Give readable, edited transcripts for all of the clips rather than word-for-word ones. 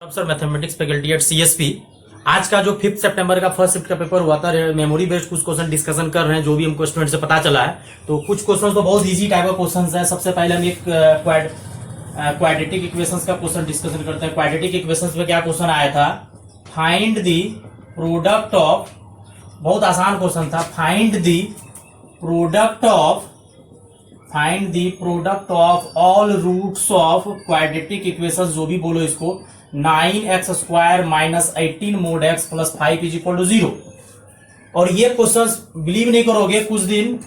Sir mathematics faculty at CSP. आज का जो 5 सितंबर का फर्स्ट शिफ्ट का पेपर हुआ था, मेमोरी बेस्ड कुछ क्वेश्चन डिस्कशन कर रहे हैं जो भी हमको स्टूडेंट से पता चला है। तो कुछ क्वेश्चन तो बहुत इजी टाइप का क्वेश्चन है। सबसे पहले हम एक क्वाड्रेटिक इक्वेशंस का क्वेश्चन डिस्कशन करते हैं। क्वाड्रेटिक इक्वेशंस में क्या क्वेश्चन आया था, फाइंड द प्रोडक्ट ऑफ, बहुत आसान क्वेश्चन था, find the product of all roots of quadratic equations, जो भी बोलो इसको, 9x² minus 18 mod x plus 5 is equal to 0। और ये क्वेश्चन बिलीव नहीं करोगे, कुछ दिन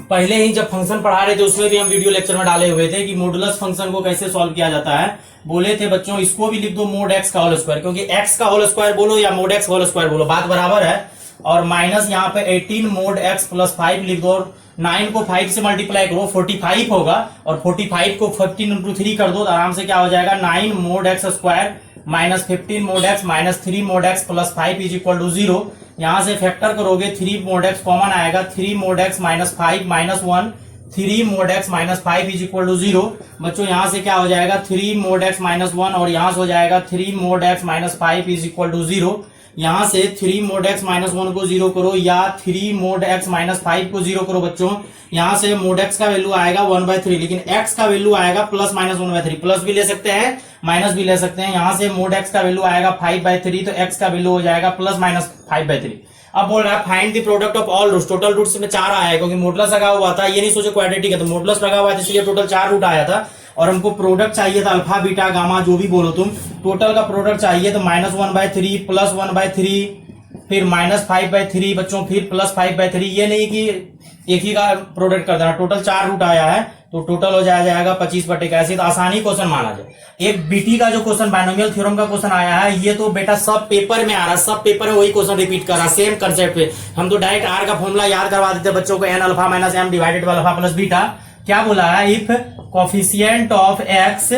पहले ही जब फंक्शन पढ़ा रहे थे उसमें भी हम वीडियो लेक्चर में डाले हुए थे कि मॉडुलस फंक्शन को कैसे सॉल्व किया जाता है। बोले थे बच्चों इसको भी लिख दो mod x का होल स्क्वायर, क्योंकि x का होल स्क्वायर बोलो या mod x होल स्क्वायर बोलो बात बराबर है। और माइनस यहाँ पे 18 mod x प्लस 5 लिख दो, 9 को 5 से मल्टीप्लाई करो 45 होगा, और 45 को 15 इंटू 3 कर दो तो आराम से क्या हो जाएगा, 9 mod x square minus 15 mod x minus 3 mod x plus 5 is equal to 0। यहां से फैक्टर करोगे 3 mod x कॉमन आएगा, 3 mod x minus 5 minus 1, 3 mod x minus 5 is equal to 0। बच्चों यहां से क्या हो जाएगा, 3 mod x माइनस 1, और यहां से हो जाएगा 3 mod x minus 5 is equal to 0। यहां से 3 mod x माइनस 1 को 0 करो या 3 mod x माइनस 5 को 0 करो। बच्चों यहां से mod x का वैल्यू आएगा 1/3, लेकिन x का वैल्यू आएगा प्लस माइनस 1/3, प्लस भी ले सकते हैं माइनस भी ले सकते हैं। यहां से mod x का वैल्यू आएगा 5/3, तो x का वैल्यू हो जाएगा प्लस माइनस 5/3। अब बोल रहा है find the product of all roots, total roots में 4 आया है क्योंकि मॉडुलस लगा हुआ था, ये नहीं सोचे क्वाड्रेटिक है तो मॉडुलस लगा हुआ था, इसलिए टोटल 4 रूट आया था। और हमको प्रोडक्ट चाहिए था अल्फा बीटा गामा जो भी बोलो तुम, टोटल का प्रोडक्ट चाहिए तो -1/3 प्लस 1/3 फिर -5/3 बच्चों, फिर प्लस 5/3। ये नहीं कि एक ही का प्रोडक्ट कर देना, टोटल 4 रूट आया है तो टोटल हो जाएगा 25/, ऐसे तो आसानी क्वेश्चन माना जाए। एक बीटी का जो क्वेश्चन बाइनोमियल थ्योरम का क्वेश्चन आया है, ये तो बेटा सब पेपर में आ रहा है, सब पेपर में वही क्वेश्चन रिपीट कर रहा है सेम कंसेप्ट पे। हम तो डायरेक्ट आर का फॉर्मूला याद करवा देते बच्चों को, n alpha minus m divided by alpha plus beta. क्या बोला है, if coefficient of x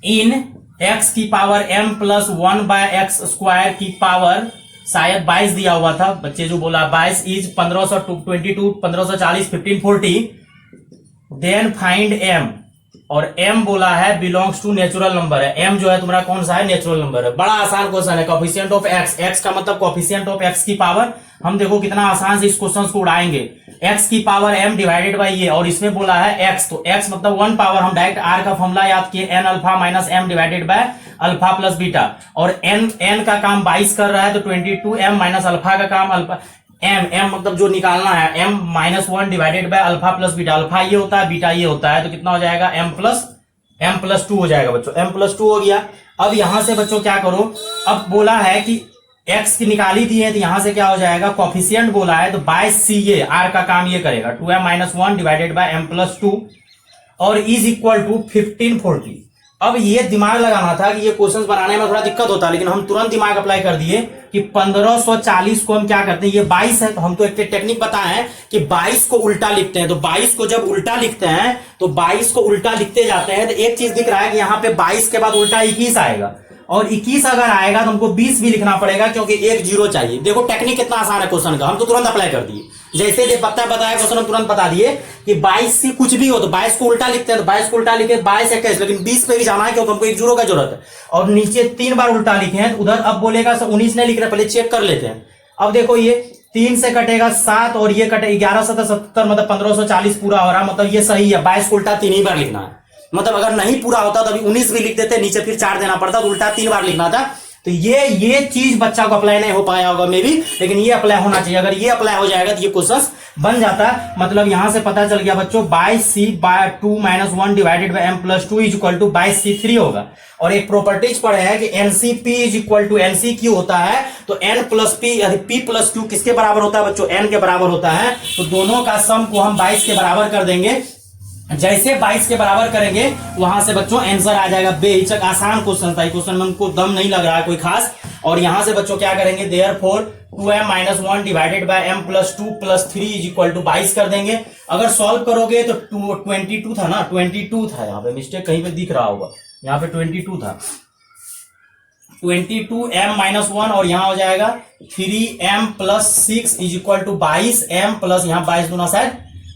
in x की पावर m प्लस 1/x² की पावर, शायद 22 दिया हुआ था बच्चे जो बोला 22 इज 1522 1540 1540, देन फाइंड m। और m बोला है बिलोंग्स टू नेचुरल नंबर है, m जो है तुम्हारा कौन सा है, नेचुरल नंबर है। बड़ा आसान क्वेश्चन है, कोफिशिएंट ऑफ x, x का मतलब कोफिशिएंट ऑफ x की पावर। हम देखो कितना आसान से इस क्वेश्चन को उड़ाएंगे, x की पावर m डिवाइडेड बाई ये, और इसमें बोला है x, तो x मतलब 1 पावर, हम डायरेक्ट r का फॉर्मूला याद किए, n alpha minus m divided by alpha plus beta. और n का काम 22 कर रहा है तो 22m माइनस अल्फा का काम अल्फा m मतलब जो निकालना है m -1 divided by alpha plus beta. Alpha ये होता है, बीटा ये होता है, तो कितना हो जाएगा m प्लस 2 हो जाएगा बच्चों, m प्लस 2 हो गया। अब यहां से बच्चों क्या करो, अब बोला है कि x की निकाली दी है तो यहां से क्या हो जाएगा, कोफिशिएंट बोला है तो 22c, ये r का काम ये करेगा 2m-1 divided by m plus 2 और इज इक्वल टू 1540। अब ये दिमाग लगाना था कि ये क्वेश्चंस बनाने में थोड़ा दिक्कत होता है, लेकिन हम तुरंत दिमाग अप्लाई कर दिए कि 1540 को हम क्या करते हैं, ये 22 है तो हम तो एक टेक्निक बताए हैं कि 22 को उल्टा लिखते हैं। तो 22 को जब उल्टा लिखते हैं तो 22 को उल्टा लिखते जाते हैं तो एक चीज दिख रहा है कि यहाँ पे 22 के बाद उल्टा 21 आएगा, और 21 अगर आएगा तो हमको 20 भी लिखना पड़ेगा क्योंकि एक 0 चाहिए। देखो टेक्निक कितना आसान है क्वेश्चन का, हम तो तुरंत अप्लाई कर दिए, जैसे बताया क्वेश्चन हम तुरंत बता दिए कि 22 से कुछ भी हो तो 22 को उल्टा लिखते हैं, तो 22 को उल्टा लिखे 22 21, लेकिन 20 पे भी जाना है क्योंकि हमको एक 0 का जरूरत है। और नीचे 3 बार उल्टा लिखे हैं उधर, अब बोलेगा 19 नहीं लिख रहे, पहले चेक कर लेते हैं। अब देखो ये 3 से कटेगा 7 और ये कटे 11 7 70, मतलब 1540 पूरा हो रहा, मतलब ये सही है। 22 को उल्टा 3 ही बार लिखना है, मतलब अगर नहीं पूरा होता तो अभी 19 भी लिख देते, नीचे फिर 4 देना पड़ता, तो उल्टा 3 बार लिखना था। तो ये चीज बच्चा को अप्लाई नहीं हो पाया होगा मे भी, लेकिन ये अप्लाई होना चाहिए। अगर ये अप्लाई हो जाएगा तो ये क्वेश्चन बन जाता है। मतलब यहां से पता चल गया बच्चों 22c/2-1 divided by m plus 2 is equal to 22c3 होगा। और एक प्रॉपर्टीज पढ़े हैं कि NCP is equal to NCQ होता है, तो n प्लस p यदि p प्लस q किसके बराबर होता है बच्चों, n के बराबर होता है। तो दोनों का सम को हम 22 के बराबर कर देंगे, जैसे 22 के बराबर करेंगे वहां से बच्चों आंसर आ जाएगा। बेहिचक आसान क्वेश्चन था, क्वेश्चन में हमको दम नहीं लग रहा है कोई खास। और यहां से बच्चों क्या करेंगे, therefore 2m-1 divided by m plus 2 plus 3 is equal to 22 कर देंगे। अगर सॉल्व करोगे तो 22 था ना, 22 था, यहाँ पे मिस्टेक कहीं पे दिख रहा होगा, यहाँ पे 22 था, 22m-1 और यहां हो जाएगा 3m plus 6 is equal to 22m plus यहाँ 22 दूना शायद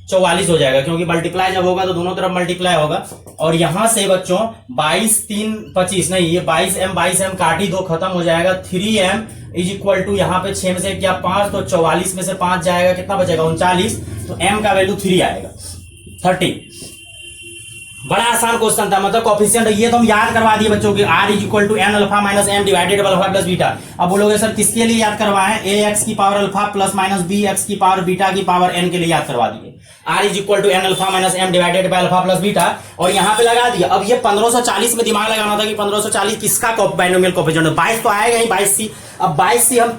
44 हो जाएगा, क्योंकि मल्टीप्लाई जब होगा तो दोनों तरफ मल्टीप्लाई होगा। और यहां से बच्चों 22 3 25 नहीं, ये 22m काट ही दो, खत्म हो जाएगा। 3m इज इक्वल टू यहाँ पे 6 में से क्या 5, तो 44 में से 5 जाएगा, कितना बचेगा 39, तो m का वैल्यू 3 आएगा 30। बड़ा आसान क्वेश्चन था, मतलब कोफिशिएंट ये तो हम याद करवा दिए बच्चों की, r is equal to n alpha minus m divided by alpha plus beta. अब बोलोगे सर किसके लिए याद करवाएं, ax की power alpha plus minus bx की पावर बीटा की पावर n के लिए याद करवा दिए। r is equal to n alpha minus m divided by alpha plus beta, और यहाँ पे लगा दिया। अब ये 1540 में दिमाग लगाना था कि 1540 किसका बाइनोमियल कोफिशिएंट है। 22 तो आएगा ही, 22c। अब 22c हम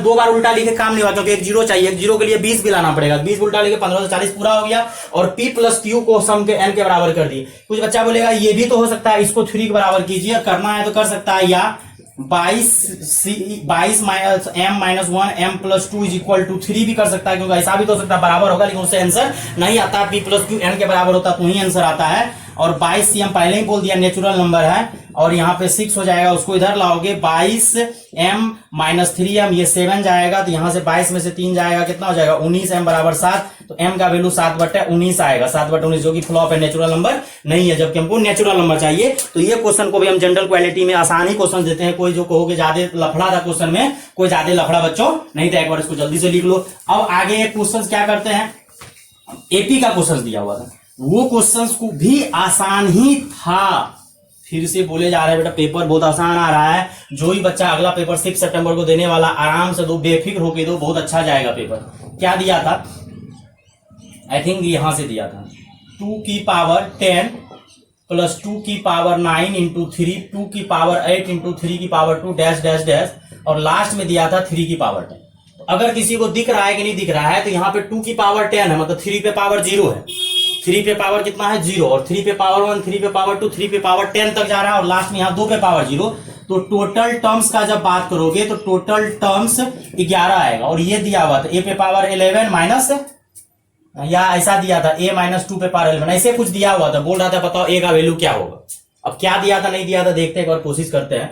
2 बार उल्टा लिखे काम नहीं हुआ, क्योंकि एक जीरो चाहिए, एक जीरो के लिए 20 भी लाना पड़ेगा। 20 उल्टा लिखे 1540 पूरा हो गया, और p प्लस q को सम के n के बराबर कर दिए। कुछ बच्चा बोलेगा ये भी तो हो सकता है, इसको 3 के बराबर कीजिए, करना है तो कर सकता है, या 22 minus m minus 1 m plus 2 is equal to 3 भी कर सकता है, क्योंकि ऐसा भी तो हो सकता है बराबर होगा, लेकिन उससे आंसर नहीं आता। p प्लस क्यू n के बराबर होता तो ही आंसर आता है। और 22c हम पहले ही बोल दिया नेचुरल नंबर है, और यहाँ पे 6 हो जाएगा, उसको इधर लाओगे 22m माइनस 3m, ये 7 जाएगा, तो यहाँ से 22 में से 3 जाएगा, कितना हो जाएगा 19m बराबर 7, तो m का वैल्यू 7/19 आएगा, 7/19, जो कि फ्लॉप है, नेचुरल नंबर नहीं है, जबकि हमको नेचुरल नंबर चाहिए। तो ये क्वेश्चन को भी हम जनरल क्वालिटी में आसान ही क्वेश्चन देते हैं। कोई जो कहोगे ज्यादा लफड़ा था क्वेश्चन में, कोई ज्यादा लफड़ा बच्चों नहीं था, एक बार इसको जल्दी से लिख लो। अब आगे क्वेश्चन क्या करते हैं, एपी का क्वेश्चन दिया हुआ था, वो क्वेश्चंस को भी आसान ही था। फिर से बोले जा रहे हैं बेटा पेपर बहुत आसान आ रहा है, जो ही बच्चा अगला पेपर 6 सितंबर को देने वाला आराम से दो, बेफिक्र होके दो, बहुत अच्छा जाएगा पेपर। क्या दिया था, आई थिंक यहां से दिया था 2 की पावर 10 प्लस 2 की पावर 9 इंटू 3, 2 की पावर 8 इंटू 3 की पावर 2 डैश डैश डैश, और लास्ट में दिया था 3 की पावर 10। अगर किसी को दिख रहा है कि नहीं दिख रहा है, तो यहाँ पे 2 की पावर 10 है, मतलब 3 पे पावर 0 है, 3 पे पावर कितना है 0, और 3 पे पावर 1, 3 पे पावर 2, 3 पे पावर 10 तक जा रहा है, और लास्ट में यहाँ 2 पे पावर 0। तो टोटल टर्म्स का जब बात करोगे तो टोटल टर्म्स 11 आएगा, और ये दिया हुआ था a पे पावर 11 माइनस, या ऐसा दिया था a माइनस 2 पे पावर 11, ऐसे कुछ दिया हुआ था, बोल रहा था बताओ a का वैल्यू क्या होगा। अब क्या दिया था नहीं दिया था देखते हैं, एक बार कोशिश करते हैं।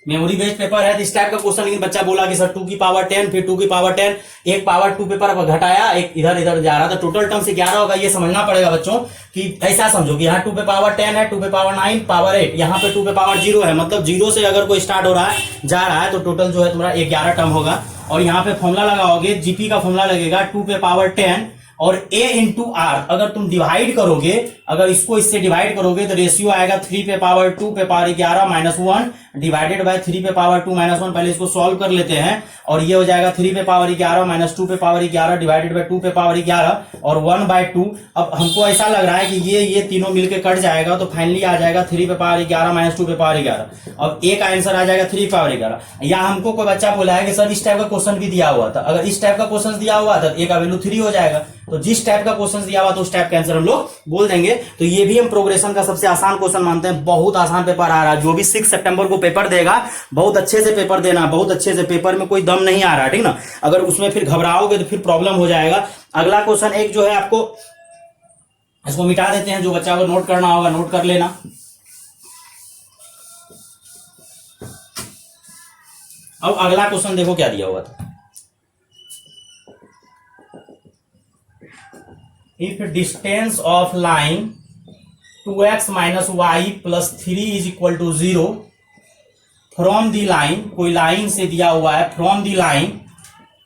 मेमोरी बेस्ड पेपर है तो इस टाइप का क्वेश्चन, लेकिन बच्चा बोला कि सर 2 की पावर 10 फिर 2 की पावर 10, एक पावर 2 पेपर घटाया, एक इधर इधर जा रहा था, टोटल टर्म से 11 होगा। ये समझना पड़ेगा बच्चों कि ऐसा समझो कि यहाँ 2 पे पावर 10 है, 2 पे पावर 9 पावर 8, यहाँ पे 2 पे पावर 0 है, मतलब 0 से अगर कोई स्टार्ट हो रहा है जा रहा है तो टोटल जो है तुम्हारा 11 टर्म होगा। और यहाँ पे फॉर्मुला लगाओगे, जीपी का फॉर्मुला लगेगा 2 पे पावर 10 और a इंटू आर। अगर तुम डिवाइड करोगे, अगर इसको इससे डिवाइड करोगे तो रेशियो आएगा 3 पे पावर 2 पे पावर 11 माइनस 1 डिवाइडेड बाय 3 पे पावर 2 माइनस 1। पहले इसको सॉल्व कर लेते हैं, और ये हो जाएगा 3 पे पावर 11 माइनस 2 पे पावर 11 डिवाइडेड बाय 2 पे पावर 11 और 1/2। अब हमको ऐसा लग रहा है कि ये तीनों मिलके कट जाएगा, तो फाइनली आ जाएगा 3 पे पावर 11 माइनस 2 पे पावर 11। अब a का आंसर आ जाएगा 3 पे पावर 11। या हमको कोई बच्चा बोला है कि सर इस टाइप का क्वेश्चन भी दिया हुआ था, अगर इस टाइप का क्वेश्चन दिया हुआ था a का वैल्यू 3 हो जाएगा। तो जिस टाइप का क्वेश्चन दिया हुआ तो उस टाइप का आंसर हम लोग बोल देंगे। तो ये भी हम प्रोग्रेशन का सबसे आसान क्वेश्चन मानते हैं। बहुत आसान पेपर आ रहा है, जो भी 6 सितंबर को पेपर देगा बहुत अच्छे से पेपर देना, बहुत अच्छे से, पेपर में कोई दम नहीं आ रहा, ठीक ना। अगर उसमें फिर घबराओगे तो फिर प्रॉब्लम हो जाएगा। अगला क्वेश्चन एक जो है आपको, इसको मिटा देते हैं, जो बच्चा को नोट करना होगा नोट कर लेना। अब अगला क्वेश्चन देखो क्या दिया हुआ था। If distance of line 2x minus y plus 3 is equal to 0 from the line, कोई लाइन से दिया हुआ है, from the line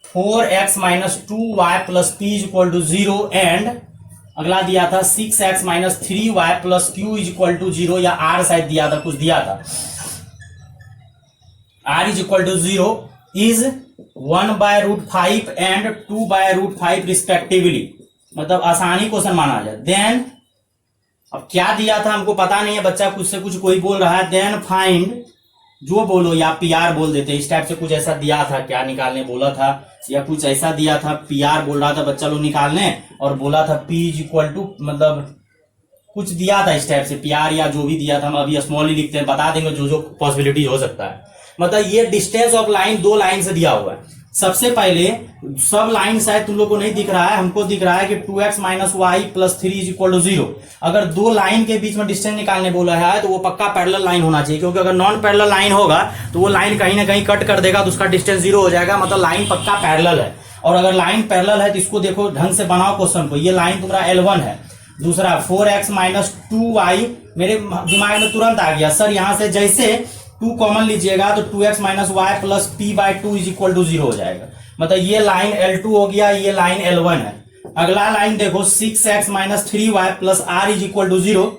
4x minus 2y plus p is equal to 0 and अगला दिया था 6x minus 3y plus q is equal to 0, या r शायद दिया था, कुछ दिया था, r is equal to 0 is 1/√5 and 2/√5 respectively। मतलब आसानी क्वेश्चन माना जाए। देन अब क्या दिया था हमको पता नहीं है, बच्चा कुछ से कुछ कोई बोल रहा है, देन फाइंड, जो बोलो या पीआर बोल देते, इस टाइप से कुछ ऐसा दिया था, क्या निकालने बोला था, या कुछ ऐसा दिया था, पीआर बोल रहा था बच्चा लोग निकालने, और बोला था पी इज इक्वल टू, मतलब कुछ दिया था इस टाइप से, पीआर या जो भी दिया था, हम अभी स्मॉल ही लिखते हैं, बता देंगे जो जो पॉसिबिलिटी हो सकता है। मतलब ये डिस्टेंस ऑफ लाइन 2 लाइन से दिया हुआ है। सबसे पहले सब लाइन शायद तुम लोग को नहीं दिख रहा है, हमको दिख रहा है कि 2x minus y plus 3 is equal to 0। अगर 2 लाइन के बीच में डिस्टेंस निकालने बोला है तो वो पक्का पैरेलल लाइन होना चाहिए, क्योंकि अगर नॉन पैरेलल लाइन होगा तो वो लाइन कहीं ना कहीं कट कर देगा तो उसका डिस्टेंस 0 हो जाएगा, मतलब लाइन पक्का पैरेलल है। और अगर लाइन पैरेलल है तो इसको देखो ढंग से बनाओ क्वेश्चन को। ये लाइन तुम्हारा L1 है, दूसरा 4x माइनस 2y, मेरे दिमाग में तुरंत आ गया सर यहाँ से जैसे 2 कॉमन लीजिएगा तो 2x minus y plus p by 2 is equal to 0 हो जाएगा। मतलब ये लाइन L2 हो गया, ये लाइन L1 है। अगला लाइन देखो 6x minus 3y plus r is equal to 0।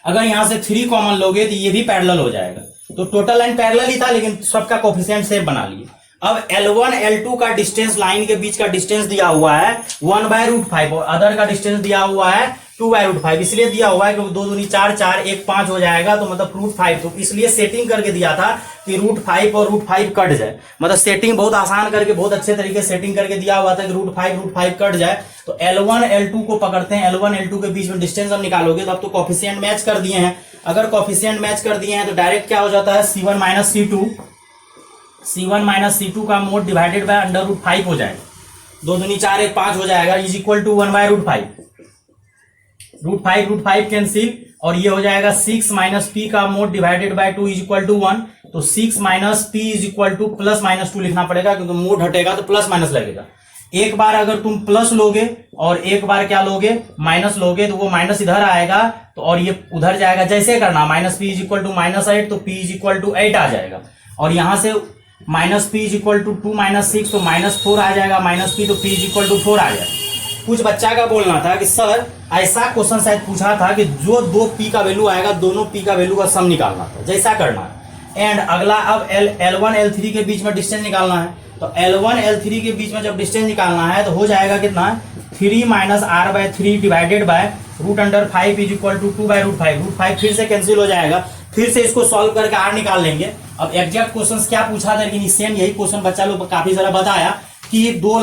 अगर यहां से 3 कॉमन लोगे तो ये भी पैरेलल हो जाएगा। तो टोटल लाइन पैरेलल ही था लेकिन सबका कोफिशिएंट सेम बना लिए। अब L1 L2 का डिस्टेंस, लाइन के बीच का डिस्टेंस दिया हुआ है 1/√5 और अदर का डिस्टेंस दिया हुआ है 2/√5। इसलिए दिया हुआ है कि 2 दूनी 4, 4 1 5 हो जाएगा, तो मतलब √5। तो इसलिए सेटिंग करके दिया था कि √5 और √5 कट जाए। मतलब सेटिंग बहुत आसान करके, बहुत अच्छे तरीके से सेटिंग करके दिया हुआ था कि √5 कट जाए। तो L1 L2 को पकड़ते हैं, L1 L2 के बीच में डिस्टेंस हम निकालोगे तो अब तो कोफिशिएंट मैच कर दिए हैं। अगर कोफिशिएंट मैच कर दिए हैं तो डायरेक्ट क्या हो जाता है C1 माइनस C2 का मोड डिवाइडेड बाय √5 हो जाएगा। 2 दूनी 4 1 5 हो जाएगा इज इक्वल टू 1/√5। √5 कैंसिल और ये हो जाएगा 6 माइनस p का mod divided by 2 is equal to 1। तो 6 minus p is equal to plus minus 2 लिखना पड़ेगा क्योंकि मोड हटेगा तो प्लस माइनस लगेगा। एक बार अगर तुम प्लस लोगे और एक बार क्या लोगे माइनस लोगे तो वो माइनस इधर आएगा तो और ये उधर जाएगा। जैसे करना minus p is equal to -8 तो p इज इक्वल टू 8 आ जाएगा। और यहां से minus p is equal to 2 minus 6 तो -4 आ जाएगा, माइनस p तो p इज इक्वल टू 4 आ जाएगा। कुछ बच्चा का बोलना था कि सर ऐसा क्वेश्चन शायद पूछा था कि जो 2 p का वैल्यू आएगा दोनों p का वैल्यू का सम निकालना था, जैसा करना है। एंड अगला अब L1 L3 के बीच में डिस्टेंस निकालना है। तो L1 L3 के बीच में जब डिस्टेंस निकालना है तो हो जाएगा कितना 3 minus r/3 divided by √5 is equal to 2/√5। √5 फिर से कैंसिल हो जाएगा, फिर से इसको सॉल्व करके r निकाल लेंगे। अब एग्जैक्ट क्वेश्चन क्या पूछा था लेकिन सेम यही क्वेश्चन बच्चा लोग काफी सारा बताया कि 3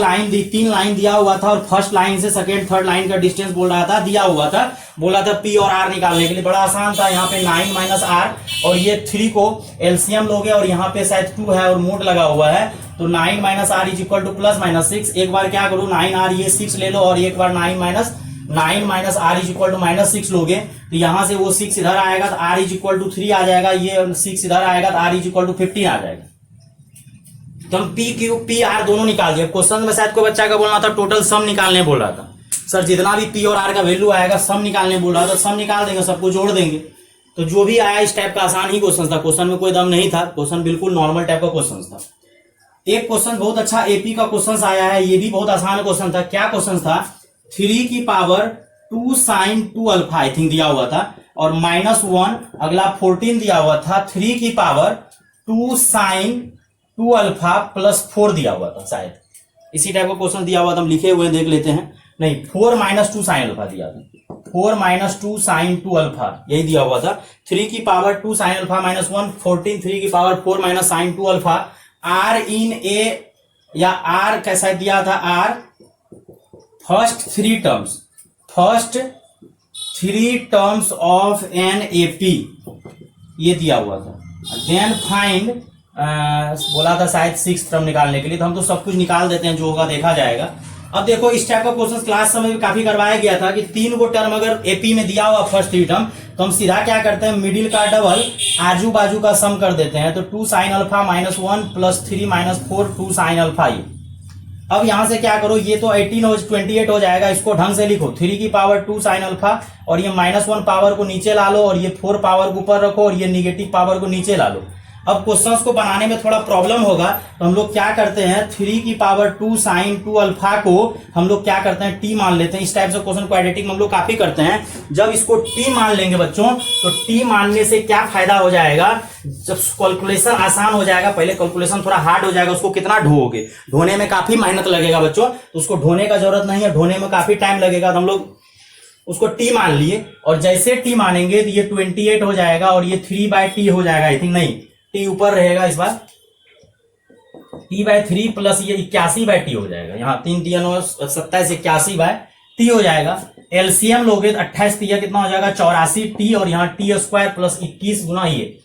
लाइन दिया हुआ था और फर्स्ट लाइन से सेकेंड थर्ड लाइन का डिस्टेंस बोल रहा था, दिया हुआ था, बोला था p और r निकालने के लिए। बड़ा आसान था, यहाँ पे 9 माइनस r और ये 3 को एलसीएम लोगे और यहाँ पे शायद 2 है और मोड लगा हुआ है तो 9 minus r is equal to plus minus 6। एक बार क्या करूँ 9r ये 6 ले लो और एक बार 9 minus r is equal to -6 लोगे तो यहाँ से वो 6 इधर आएगा तो r इज इक्वल टू 3 आ जाएगा, ये 6 इधर आएगा तो r इज इक्वल टू 15 आ जाएगा। तो हम p q p r दोनों निकाल दिए। क्वेश्चन में शायद कोई बच्चा का बोलना था टोटल सम निकालने बोल रहा था, सर जितना भी p और r का वैल्यू आएगा सम निकालने बोल रहा था, सम निकाल देंगे, सबको जोड़ देंगे। तो जो भी आया इस टाइप का आसान ही क्वेश्चन था, क्वेश्चन में कोई दम नहीं था, क्वेश्चन बिल्कुल नॉर्मल टाइप का क्वेश्चन था। एक क्वेश्चन बहुत अच्छा एपी का क्वेश्चन आया है, ये भी बहुत आसान क्वेश्चन था। क्या क्वेश्चन था 3 की power 2 sine 2 alpha I think दिया हुआ था और -1, अगला 14 दिया हुआ था 3 की पावर 2 साइन 2 अल्फा प्लस 4 दिया हुआ था, शायद इसी टाइप का क्वेश्चन दिया हुआ था। हम लिखे हुए देख लेते हैं, नहीं 4 माइनस 2 साइन अल्फा दिया था, 4 माइनस 2 साइन 2 अल्फा यही दिया हुआ था। 3 की पावर 2 साइन अल्फा -1, 14 3 की power 4 minus sine 2 alpha, r in a या आर कैसा दिया था, r first 3 terms of an AP ये दिया हुआ था। देन फाइंड बोला था शायद 6th टर्म निकालने के लिए, तो हम तो सब कुछ निकाल देते हैं, जो होगा देखा जाएगा। अब देखो इस टाइप का क्वेश्चन क्लास समय में काफी करवाया गया था कि 3 को टर्म अगर एपी में दिया हुआ फर्स्ट 3 टर्म तो हम सीधा क्या करते हैं मिडिल का डबल आजू बाजू का सम कर देते हैं। तो 2 sine alpha -1 plus 3 - 4 2 sine alpha. अब यहां से क्या करो, ये तो 28 हो जाएगा, इसको ढंग से लिखो 3 की पावर 2 साइन अल्फा और ये -1 पावर को नीचे ला लो और ये 4 पावर को ऊपर रखो और ये निगेटिव पावर को नीचे ला लो। अब क्वेश्चंस को बनाने में थोड़ा प्रॉब्लम होगा तो हम लोग क्या करते हैं 3 की पावर 2 साइन 2 अल्फा को हम लोग क्या करते हैं टी मान लेते हैं। इस टाइप से क्वेश्चन क्वाड्रेटिक में हम लोग काफी करते हैं। जब इसको टी मान लेंगे बच्चों तो टी मानने से क्या फायदा हो जाएगा, जब कैलकुलेशन आसान हो जाएगा। पहले कैलकुलेशन थोड़ा हार्ड हो जाएगा, उसको कितना ढोओगे, ढोने में काफी मेहनत लगेगा बच्चों, तो उसको ढोने का जरूरत नहीं है, ढोने में काफी टाइम लगेगा। तो हम लोग उसको टी मान लिए और जैसे टी मानेंगे तो ये 28 हो जाएगा और ये 3/t हो जाएगा, आई थिंक नहीं टी ऊपर रहेगा इस बार, t/3 प्लस ये 81/t हो जाएगा। यहाँ 3 3 27 81/t हो जाएगा। एलसीएम लोगे तो 28 3 कितना हो जाएगा 84t और यहाँ t² प्लस 21 गुना ये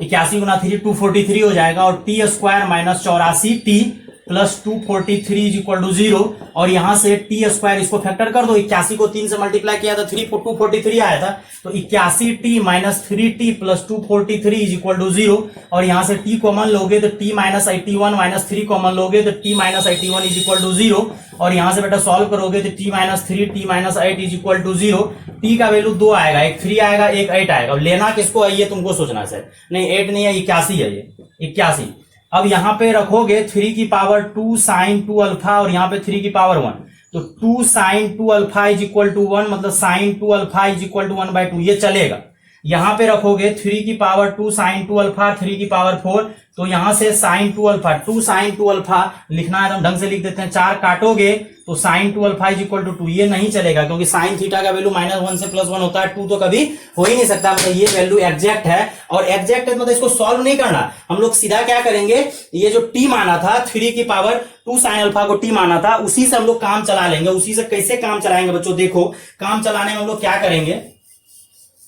81 गुना 3 243 हो जाएगा और t² - 84t plus 243 is equal to 0 और यहां से टी स्क्वायर इसको फैक्टर कर दो, 81 को 3 से मल्टीप्लाई किया था 243 आया था, तो 81t minus 3t plus 243 is equal to 0 और यहां से t कॉमन लोगे तो t माइनस 81 माइनस 3 कॉमन लोगे तो t minus 81 is equal to 0 और यहां से बेटा सॉल्व करोगे तो t minus 3 t minus 8 is equal to 0। t का वैल्यू 2 आएगा, एक 3 आएगा एक 8 आएगा। लेना किसको है ये तुमको सोचना है सर, नहीं 8 नहीं है 81 है, ये 81। अब यहां पे रखोगे 3 की पावर 2 साइन 2 अल्फा और यहां पे 3 की पावर 1, तो 2 sine 2 alpha is equal to 1 मतलब sine 2 alpha is equal to 1/2, ये चलेगा। यहां पे रखोगे 3 की पावर 2 साइन 2 अल्फा 3 की पावर 4, तो यहां से साइन 2 अल्फा 2 साइन 2 अल्फा लिखना है तो हम ढंग से लिख देते हैं, 4 काटोगे तो sine 2 alpha is equal to 2, ये नहीं चलेगा क्योंकि साइन थीटा का वैल्यू -1 से +1 होता है, 2 तो कभी हो ही नहीं सकता, मतलब ये वैल्यू एग्जैक्ट है। और एग्जैक्ट है मतलब इसको सॉल्व नहीं करना, हम लोग सीधा क्या करेंगे, ये जो टी माना था 3 की पावर 2 साइन अल्फा को टी माना था उसी से हम लोग काम चला लेंगे। उसी से कैसे काम चलाएंगे बच्चों, देखो काम चलाने में हम लोग क्या करेंगे,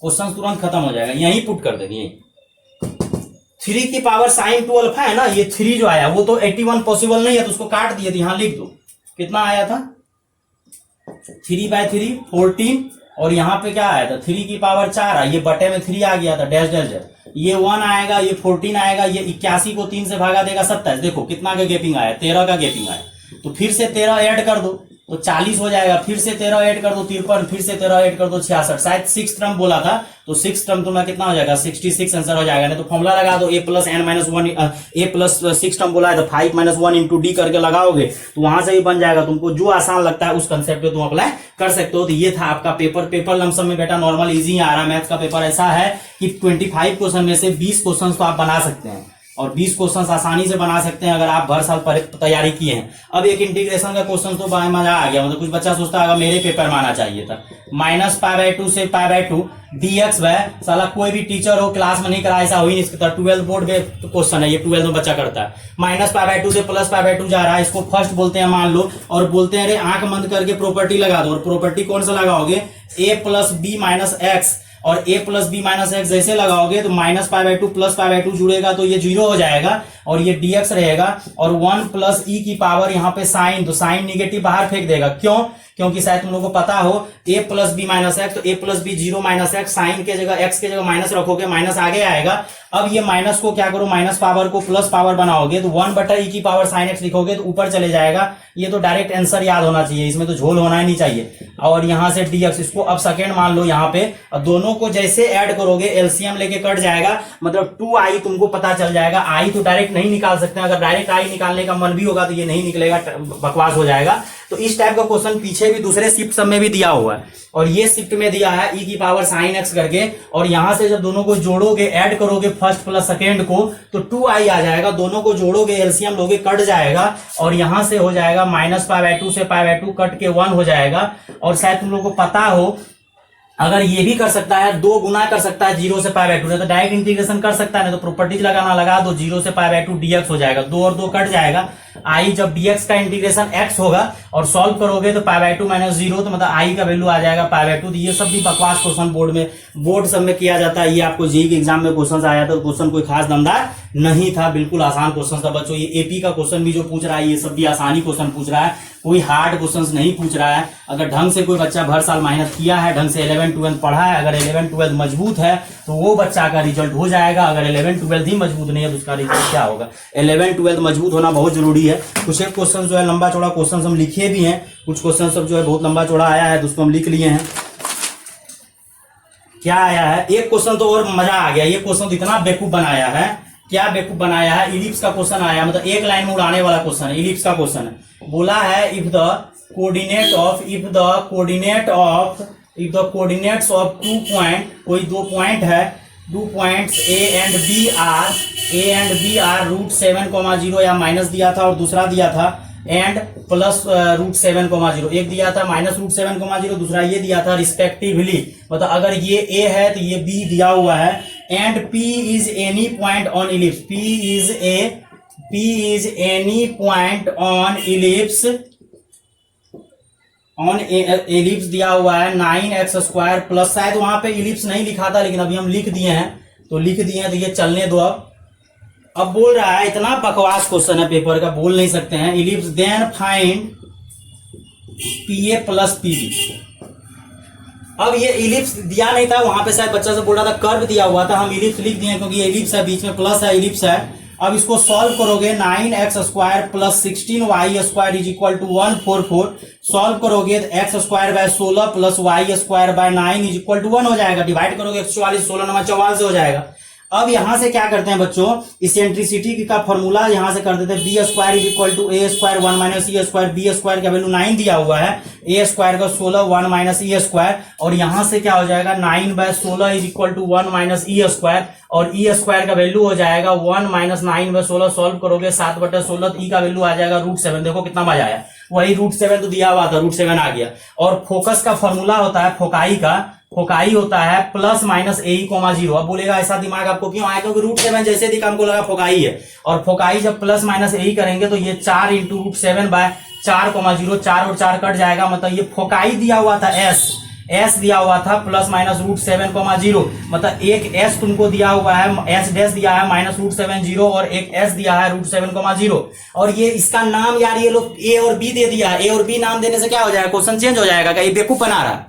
क्वेश्चन तुरंत खत्म हो जाएगा, यहीं पुट कर देंगे। 3 की पावर साइन 2 अल्फा है ना, ये 3 जो आया वो तो 81 पॉसिबल नहीं है तो उसको काट दिए, तो यहां लिख दो कितना आया था 3/3 14 और यहां पे क्या आया था 3 की पावर 4 ये बटे में 3 आ गया था डैश डैश डैश, ये 1 आएगा ये 14 आएगा, ये 81 को 3 से भागा देगा 27, देखो कितना का गैपिंग आया 13 का गैपिंग आया, तो फिर से 13 ऐड कर दो तो 40 हो जाएगा, फिर से 13 ऐड कर दो 53, फिर से 13 ऐड कर दो 66, शायद 6 टर्म बोला था तो 6 टर्म तुम्हारा कितना हो जाएगा 66 आंसर हो जाएगा। नहीं तो फॉर्मूला लगा दो a plus n minus 1, a plus 6 term बोला है तो 5 माइनस 1 इंटू डी करके लगाओगे तो वहां से भी बन जाएगा। तुमको जो आसान लगता है उस कंसेप्ट पे तुम अप्लाई कर सकते हो। तो ये था आपका पेपर लमसम में बेटा नॉर्मल इजी आ रहा है। मैथ्स का पेपर ऐसा है कि 25 क्वेश्चन में से 20 क्वेश्चन तो आप बना सकते हैं और 20 क्वेश्चन आसानी से बना सकते हैं अगर आप भर साल तैयारी किए हैं। अब एक इंटीग्रेशन का क्वेश्चन तो मजा आ गया, मतलब कुछ बच्चा सोचता है मेरे पेपर में आना चाहिए था, -π/2 से π/2 dx साला कोई भी टीचर हो क्लास में नहीं करा, ऐसा हो ही नहीं सकता। 12th बोर्ड में क्वेश्चन है ये, 12th में बच्चा करता है, -π/2 से +π/2 जा रहा है, इसको फर्स्ट बोलते हैं मान लो, और बोलते हैं अरे आंख बंद करके प्रॉपर्टी लगा दो, और प्रॉपर्टी कौन सा लगाओगे a plus b minus x, और a plus b minus x जैसे लगाओगे तो -π/2 +π/2 जुड़ेगा तो ये 0 हो जाएगा और ये dx रहेगा, और 1 प्लस e की पावर यहाँ पे साइन, तो साइन निगेटिव बाहर फेंक देगा, क्यों, क्योंकि शायद तुम लोगों को पता हो a plus b minus x, तो a plus b 0 minus x, sine के जगह x के जगह माइनस रखोगे, माइनस आगे आएगा। अब ये माइनस को क्या करो, माइनस पावर को प्लस पावर बनाओगे तो 1/e की पावर साइन एक्स लिखोगे तो ऊपर चले जाएगा। ये तो डायरेक्ट आंसर याद होना चाहिए, इसमें तो झोल होना ही नहीं चाहिए। और यहां से dx, इसको अब सेकेंड मान लो यहाँ पे, दोनों को जैसे ऐड करोगे एलसीएम लेके कट जाएगा, मतलब 2i तुमको पता चल जाएगा। i तो डायरेक्ट नहीं निकाल सकते, अगर डायरेक्ट i निकालने का मन भी होगा तो ये नहीं निकलेगा, बकवास हो जाएगा। तो इस टाइप का क्वेश्चन पीछे भी दूसरे शिफ्ट सब में भी दिया हुआ है, और ये शिफ्ट में दिया है e की पावर साइन एक्स करके, और यहां से जब दोनों को जोड़ोगे ऐड करोगे फर्स्ट प्लस सेकेंड को तो 2i आ जाएगा, दोनों को जोड़ोगे एलसीएम लोगे कट जाएगा, और यहां से हो जाएगा -π/2 से π/2 कट के 1 हो जाएगा। और शायद तुम लोगों को पता हो अगर ये भी कर सकता है 2 गुना कर सकता है 0 से π/2, तो डायरेक्ट इंटीग्रेशन कर सकता है, नहीं तो प्रॉपर्टीज लगाना लगा दो, 0 से π/2 dx हो जाएगा, 2 और 2 कट जाएगा। i जब dx का इंटीग्रेशन x होगा और सॉल्व करोगे तो π/2 माइनस 0, तो मतलब i का वैल्यू आ जाएगा π/2। तो ये सब भी बकवास क्वेश्चन बोर्ड सब में किया जाता है। ये आपको जेईई के एग्जाम में क्वेश्चन आया था, क्वेश्चन कोई खास दमदार नहीं था, बिल्कुल आसान क्वेश्चन था बच्चों। ये एपी का क्वेश्चन भी जो पूछ रहा है ये सब भी आसानी क्वेश्चन पूछ रहा है, कोई हार्ड क्वेश्चन नहीं पूछ रहा है। अगर ढंग से कोई बच्चा भर साल मेहनत किया है, ढंग से 11-12 पढ़ा है, अगर 11-12 मजबूत है तो वो बच्चा का रिजल्ट हो जाएगा। अगर 11-12 ही मजबूत नहीं है तो उसका रिजल्ट क्या होगा। 11-12 मजबूत होना बहुत जरूरी है। कुछ एक क्वेश्चन जो है लंबा चौड़ा क्वेश्चन हम लिखे भी हैं, कुछ क्वेश्चन सब जो है बहुत लंबा चौड़ा आया है तो उसको हम लिख लिए हैं। क्या आया है, एक क्वेश्चन तो और मजा आ गया, ये क्वेश्चन तो इतना बेवकूफ बनाया है, क्या बेवकूफ बनाया है। इलिप्स का क्वेश्चन आया, मतलब एक लाइन में उड़ाने वाला क्वेश्चन है, इलिप्स का क्वेश्चन है। बोला है if the coordinates of 2 point, कोई 2 पॉइंट है, 2 points a and b are √7,0 या माइनस दिया था और दूसरा दिया था एंड प्लस √7,0, एक दिया था -√7,0, दूसरा ये दिया था रिस्पेक्टिवली। मतलब अगर ये a है तो ये b दिया हुआ है, and p is any point on ellipse, p is any point on ellipse, ellipse दिया हुआ है 9x² प्लस, शायद वहां पे इलिप्स नहीं लिखा था लेकिन अभी हम लिख दिए हैं तो लिख दिए हैं, तो ये चलने दो। अब बोल रहा है, इतना बकवास क्वेश्चन है पेपर का, बोल नहीं सकते हैं। Ellipse then find P A plus P B. अब ये इलिप्स दिया नहीं था वहां पे, शायद बच्चा से बोल रहा था कर्व दिया हुआ था, हम इलिप्स लिख दिए क्योंकि इलिप्स है, बीच में प्लस है, इलिप्स है। अब इसको सॉल्व करोगे 9x square plus 16y square is equal to 144। Solve करोगे तो x square by 16 plus y square by 9 is equal to 1 हो जाएगा। डिवाइड करोगे 144, 16 नंबर 44 से हो जाएगा। अब यहां से क्या करते हैं बच्चों, इसेंट्रिसिटी का फॉर्मूला यहां से कर देते हैं, b square is equal to a square 1 minus e square. B square का वैल्यू 9 दिया हुआ है, ए स्क्वायर का 16 1 माइनस ई स्क्वायर, और यहां से क्या हो जाएगा 9 by 16 is equal to 1 minus e square, और ई स्क्वायर का वैल्यू हो जाएगा 1 माइनस 9 बाय 16। सॉल्व करोगे 7/16, ई का वैल्यू आ जाएगा √7। देखो कितना मजा आया, वही √7 तो दिया हुआ था, √7 आ गया। और फोकस का फॉर्मूला होता है, फोकाई होता है प्लस माइनस ए कोमा 0। अब बोलेगा ऐसा दिमाग आपको क्यों आया, क्योंकि √7 जैसे दिखा हमको लगा फोकाई है, और फोकाई जब प्लस माइनस ए करेंगे तो ये 4 इंटू √7 बाय 4,0, 4 और 4 कट जाएगा, मतलब ये फोकाई दिया हुआ था, एस दिया हुआ था प्लस माइनस √7,0, मतलब एक एस तुमको दिया हुआ है, एस डैश दिया है माइनस √7,0 और एक एस दिया है √7,0। और ये इसका नाम यार ये लोग ए और बी दे दिया है। ए और बी नाम देने से क्या हो जाएगा, क्वेश्चन चेंज हो जाएगा क्या, ये बेवकूफ बना रहा है।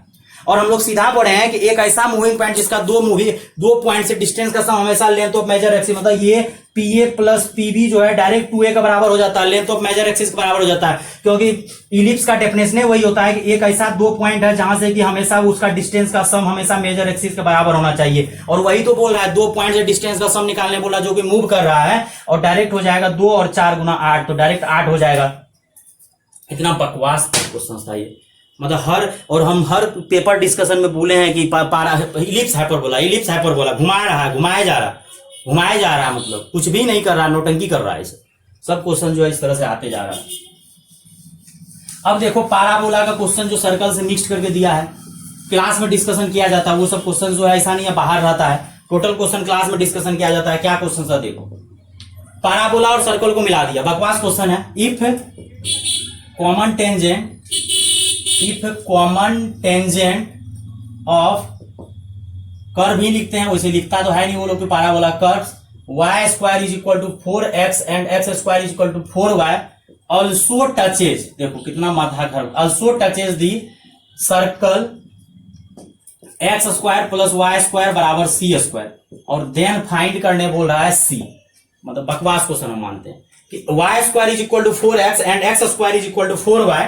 और हम लोग सीधा पढ़े हैं कि एक ऐसा मूविंग पॉइंट जिसका दो पॉइंट से डिस्टेंस का सम हमेशा लेंथ ऑफ मेजर एक्सिस, मतलब ये P A plus P B जो है डायरेक्ट 2a का बराबर हो जाता है, लेंथ ऑफ मेजर एक्सिस के बराबर हो जाता है, क्योंकि इलिप्स का डेफिनेशन वही होता है कि एक ऐसा 2 पॉइंट है जहां से कि हमेशा उसका डिस्टेंस का सम हमेशा मेजर एक्सिस के बराबर होना चाहिए। और वही तो बोल रहा है, 2 पॉइंट से डिस्टेंस का सम निकालने बोला, जो कि मूव कर रहा है, और डायरेक्ट हो जाएगा 2 और 4 गुना 8, तो डायरेक्ट 8 हो जाएगा। इतना बकवास क्वेश्चन था ये, मतलब हम हर पेपर डिस्कशन में बोले हैं कि इलिप्स हाइपरबोला घुमाया जा रहा, मतलब कुछ भी नहीं कर रहा, नोटंकी कर रहा है। सब क्वेश्चन जो है इस तरह से आते जा रहा है। अब देखो पाराबोला का क्वेश्चन जो सर्कल से मिक्स करके दिया है, क्लास में डिस्कशन किया जाता है, वो सब क्वेश्चन जो है ऐसा नहीं है बाहर रहता है, टोटल क्वेश्चन क्लास में डिस्कशन किया जाता है। क्या क्वेश्चन था देखो, पाराबोला और सर्कल को मिला दिया, बकवास क्वेश्चन है। If common tangent of curve ही लिखते हैं, वैसे लिखता तो है नहीं वो लोग, parabola curve y square is equal to 4x and x square is equal to 4y also touches, देखो कितना माथा खराब, also touches the circle x square plus y square बराबर c स्क्वायर, और देन फाइंड करने बोल रहा है c। मतलब बकवास क्वेश्चन हम मानते हैं कि y square is equal to 4x and x square is equal to 4y,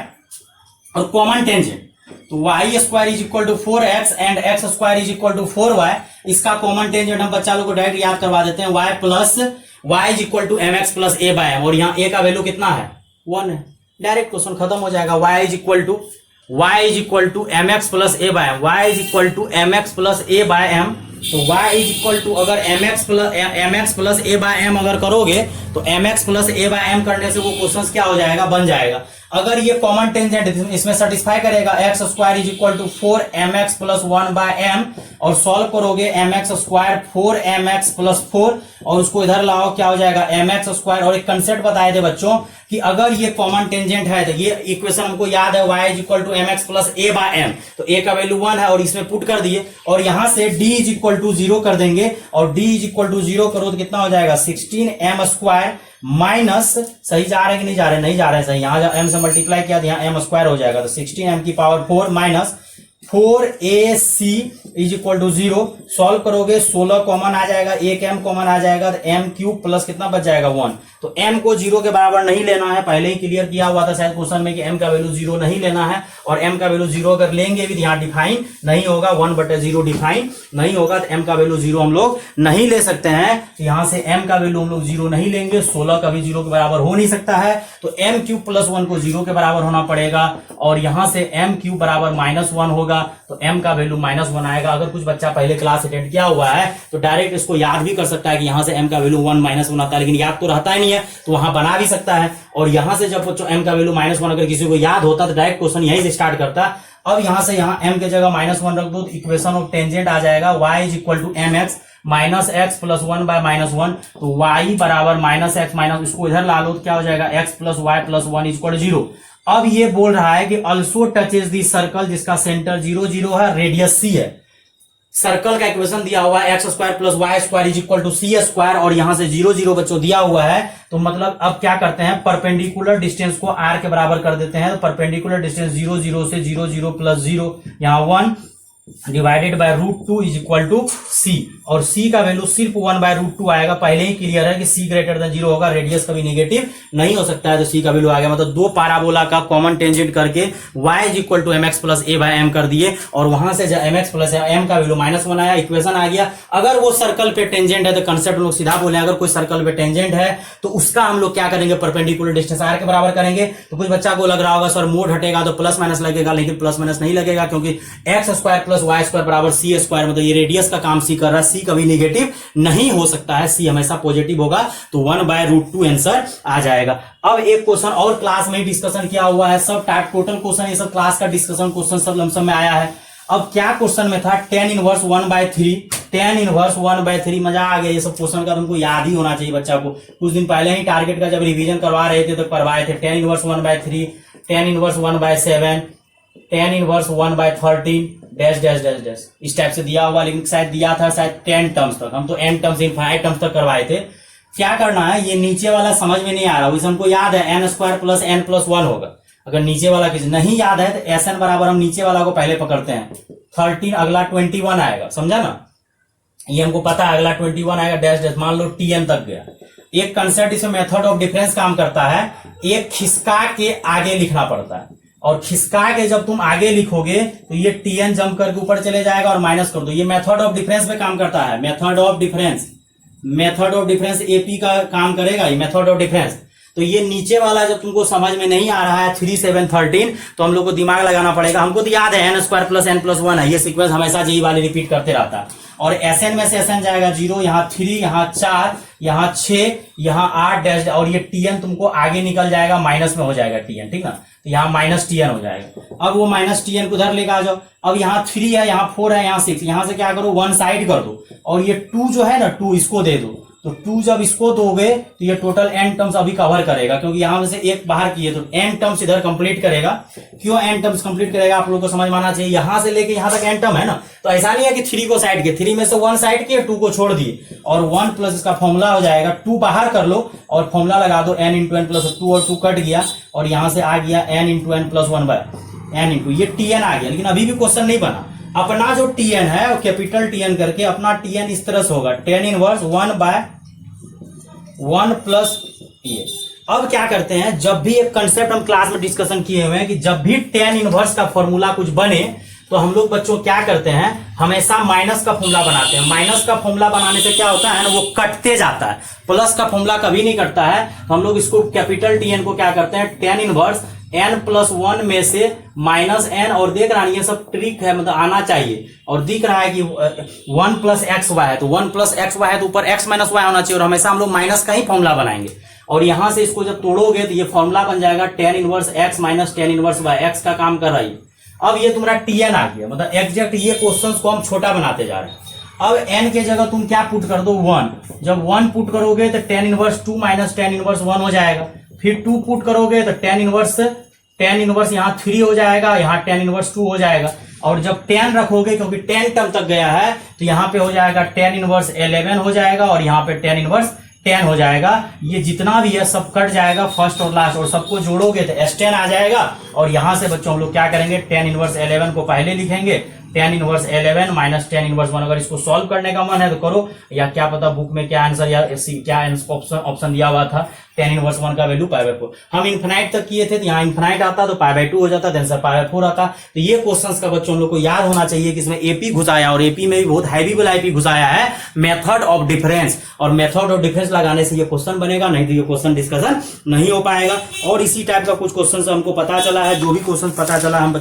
और कॉमन टेंजेंट तो y square is equal to 4x and x square is equal to 4y। इसका कॉमन टेंजेंट हम बच्चा लोग को डायरेक्ट याद करवा देते हैं, y is equal to mx plus a by m, और यहाँ a का वैल्यू कितना है 1 है, डायरेक्ट क्वेश्चन खत्म हो जाएगा। y is equal to mx plus a by m, y is equal to mx plus a by m, तो y इज इक्वल टू अगर mx plus a by m अगर करोगे तो mx plus a by m करने से वो question क्या हो जाएगा, बन जाएगा। अगर ये कॉमन टेंजेंट इसमें सेटिस्फाई करेगा, x square is equal to 4mx plus 1 by m, और सॉल्व करोगे mx स्क्वायर 4mx प्लस 4, और उसको इधर लाओ क्या हो जाएगा mx स्क्वायर। और एक कंसेप्ट बताए थे बच्चों कि अगर ये कॉमन टेंजेंट है तो ये इक्वेशन हमको याद है, y is equal to mx plus a by m, तो a का वैल्यू 1 है और इसमें पुट कर दिए, और यहां से d इज इक्वल टू 0 कर देंगे, और d इज इक्वल टू 0 करो तो कितना हो जाएगा 16m स्क्वायर माइनस, सही जा रहे हैं कि नहीं जा रहे, नहीं जा रहे हैं सही, यहां m से मल्टीप्लाई किया यहाँ m स्क्वायर हो जाएगा, तो 16m की power 4 minus 4ac is equal to 0। Solve करोगे 16 कॉमन आ जाएगा, एक m कॉमन आ जाएगा, तो m क्यूब प्लस कितना बच जाएगा 1। तो m को 0 के बराबर नहीं लेना है, पहले ही क्लियर किया हुआ था शायद क्वेश्चन में कि m का वैल्यू 0 नहीं लेना है, और m का वैल्यू 0 अगर लेंगे भी यहाँ डिफाइन नहीं होगा, 1/0 डिफाइन नहीं होगा, तो m का वैल्यू 0 हम लोग नहीं ले सकते हैं। तो यहाँ से m का वैल्यू हम लोग 0 नहीं लेंगे, 16 कभी 0 के बराबर हो नहीं सकता है, तो m क्यूब प्लस 1 को 0 के बराबर होना पड़ेगा, और यहाँ से m क्यूब बराबर -1 होगा, तो m का वैल्यू -1 आएगा। अगर कुछ बच्चा पहले क्लास अटेंड किया हुआ है तो डायरेक्ट इसको याद भी कर सकता है कि यहाँ से m का वैल्यू 1 -1 आता है, लेकिन याद तो रहता ही नहीं है, तो वहां बना भी सकता है। और यहां से जब बच्चों m का वैल्यू -1 अगर किसी को याद होता तो डायरेक्ट क्वेश्चन यहीं से स्टार्ट करता। अब यहां से यहाँ m के जगह -1 रख दो तो इक्वेशन ऑफ टेंजेंट आ जाएगा, y is equal to mx minus x plus 1 by -1, तो y बराबर -x माइनस, इसको इधर ला लो तो क्या हो जाएगा x plus y plus 1 is equal to 0। अब ये बोल रहा है कि ऑल्सो टचेज दी सर्कल जिसका सेंटर 0 0 है, रेडियस c है, सर्कल का इक्वेशन दिया हुआ है x square plus y square is equal to c square, और यहां से 0 0 बच्चों दिया हुआ है, तो मतलब अब क्या करते हैं, परपेंडिकुलर डिस्टेंस को r के बराबर कर देते हैं। तो परपेंडिकुलर डिस्टेंस 0 0 से 0 0 प्लस 0, यहाँ 1 divided by √2 is equal to c, और c का वैल्यू सिर्फ 1/√2 आएगा। पहले ही क्लियर है कि c ग्रेटर देन 0 होगा, रेडियस कभी नेगेटिव नहीं हो सकता है, तो c का वैल्यू आ गया। मतलब दो पैराबोला का कॉमन टेंजेंट करके y is equal to mx plus a/m कर दिए, और वहां से जब mx प्लस m का वैल्यू -1 आया, इक्वेशन आ गया। अगर वो सर्कल पे टेंजेंट है तो कंसेप्ट लोग सीधा बोले, अगर कोई सर्कल पे टेंजेंट है तो उसका हम लोग क्या करेंगे, परपेंडिकुलर डिस्टेंस r के बराबर करेंगे। तो कुछ बच्चा को लग रहा होगा सर मोड हटेगा तो प्लस माइनस लगेगा, लेकिन प्लस माइनस नहीं लगेगा, क्योंकि x square plus y square बराबर सी स्क्वायर, मतलब ये रेडियस का काम सी कर रहा है, सी कभी नेगेटिव नहीं हो सकता है, सी हमेशा पॉजिटिव होगा, तो 1/√2 आंसर आ जाएगा। अब एक क्वेश्चन और क्लास में डिस्कशन किया हुआ है, सब टाइप टोटल क्वेश्चन, ये सब क्लास का डिस्कशन क्वेश्चन सब लमसम में आया है। अब क्या क्वेश्चन में था, tan इनवर्स 1/3, tan इनवर्स 1/3, मजा आ गया। ये सब क्वेश्चन का तुमको याद ही होना चाहिए बच्चा को, कुछ दिन पहले ही टारगेट का जब रिवीजन करवा रहे थे तो करवाए थे। tan inverse 1/3, tan inverse 1/7, tan inverse 1/13 dash dash dash dash, इस टाइप से दिया हुआ, लेकिन शायद दिया था शायद 10 टर्म्स तक, हम तो n टर्म्स इनफाइनाइट टर्म्स तक करवाए थे। क्या करना है, ये नीचे वाला समझ में नहीं आ रहा, वैसे हमको याद है n square plus n plus 1 होगा। अगर नीचे वाला किसी नहीं याद है तो एस एन बराबर हम नीचे वाला को पहले पकड़ते हैं, 13 अगला 21 आएगा, समझा ना, ये हमको पता है अगला 21 आएगा, डैश डैश, मान लो टीएन तक गया। एक कंसेप्ट इसमें मेथड ऑफ डिफरेंस काम करता है, एक खिसका के आगे लिखना पड़ता है, और खिसका के जब तुम आगे लिखोगे तो ये टीएन जंप करके ऊपर चले जाएगा और माइनस कर दो। ये मेथड ऑफ डिफरेंस में काम करता है, मेथड ऑफ डिफरेंस एपी का काम करेगा ये मेथड ऑफ डिफरेंस। तो ये नीचे वाला जब तुमको समझ में नहीं आ रहा है 3 7 13, तो हम लोग को दिमाग लगाना पड़ेगा। हमको तो याद है n square plus n plus 1 है, ये सीक्वेंस हमेशा यही वाले रिपीट करते रहता है। और एसएन में से एसएन जाएगा 0, यहाँ 3, यहाँ 4, यहाँ 6, यहाँ 8 डैश, और ये टीएन तुमको आगे निकल जाएगा, माइनस में हो जाएगा टीएन, ठीक ना, तो यहाँ माइनस टीएन हो जाएगा। अब वो माइनस टीएन को उधर लेकर आ जाओ। अब यहाँ 3 है, यहाँ 4 है, यहाँ 6, यहाँ से क्या करो, 1 साइड कर दो, और ये 2 जो है ना 2 इसको दे दो। तो 2 जब इसको दोगे तो ये टोटल n टर्म्स अभी कवर करेगा, क्योंकि यहां से एक बाहर किए तो n टर्म्स इधर कंप्लीट करेगा। क्यों n टर्म्स कंप्लीट करेगा, आप लोगों को समझ में आना चाहिए। यहां से लेके यहां तक n टर्म है ना, तो ऐसा नहीं है कि 3 को साइड किए, 3 में से 1 साइड किए, 2 को छोड़ दिए, और 1 प्लस इसका फॉर्मूला हो जाएगा, 2 बाहर कर लो और फॉर्मूला लगा दो n इंटू n प्लस 2, और 2 कट गया, और यहां से आ गया n into n plus 1/n into ये tn आ गया। लेकिन अभी भी क्वेश्चन नहीं बना। अपना जो tn है वो कैपिटल tn करके, अपना tn इस तरह से होगा, tan इनवर्स 1/1 प्लस ये। अब क्या करते हैं, जब भी एक कंसेप्ट हम क्लास में डिस्कशन किए हुए हैं कि जब भी tan इनवर्स का फॉर्मूला कुछ बने तो हम लोग बच्चों क्या करते हैं, हमेशा माइनस का फॉर्मूला बनाते हैं। माइनस का फॉर्मूला बनाने से क्या होता है ना, वो कटते जाता है, प्लस का फॉर्मूला कभी नहीं कटता है। तो हम लोग इसको कैपिटल टीएन को क्या करते हैं, tan इनवर्स n प्लस 1 में से माइनस n, और देख रहा है ये सब ट्रिक है, मतलब आना चाहिए, और दिख रहा है कि 1 प्लस एक्स वाई है, तो 1 प्लस एक्स वाई है तो ऊपर x माइनस वाई होना चाहिए, और हमेशा हम लोग माइनस का ही फॉर्मूला बनाएंगे। और यहां से इसको जब तोड़ोगे तो ये फॉर्मूला बन जाएगा tan inverse x minus tan inverse y, x का काम कर रहा है। अब ये तुम्हारा tn आ गया, मतलब एग्जैक्ट ये क्वेश्चंस को हम छोटा बनाते जा रहे हैं। अब n के जगह तुम क्या पुट कर दो, 1। जब 1 पुट करोगे तो tan inverse 2 minus tan inverse 1 हो जाएगा। फिर 2 पुट करोगे तो tan इनवर्स यहाँ 3 हो जाएगा, यहाँ tan इनवर्स 2 हो जाएगा। और जब 10 रखोगे, क्योंकि 10 टर्म तक गया है, तो यहाँ पे हो जाएगा tan इनवर्स 11 हो जाएगा, और यहाँ पे tan इनवर्स 10 हो जाएगा। ये जितना भी है सब कट जाएगा फर्स्ट और लास्ट, और सबको जोड़ोगे तो S10 आ जाएगा। और यहां से बच्चों हम लोग क्या करेंगे, tan इनवर्स 11 को पहले लिखेंगे, tan inverse 11 minus tan inverse 1। अगर इसको सॉल्व करने का मन है तो करो, या क्या पता बुक में क्या आंसर या क्या ऑप्शन दिया हुआ था, tan इनवर्स 1 का वैल्यू π/4। हम इन्फिनाइट तक किए थे, तो यहाँ इन्फिनाइट आता तो π/2 हो जाता, आंसर π/4 आता। तो ये क्वेश्चंस का बच्चों लोग को याद होना चाहिए कि इसमें एपी घुसाया, और एपी में भी बहुत हैवी वाला एपी घुसाया है, मेथड ऑफ डिफरेंस। और मेथड ऑफ डिफरेंस लगाने से ये क्वेश्चन बनेगा, नहीं तो ये क्वेश्चन डिस्कशन नहीं हो पाएगा। और इसी टाइप का कुछ क्वेश्चन हमको पता चला है, जो भी क्वेश्चन पता चला हम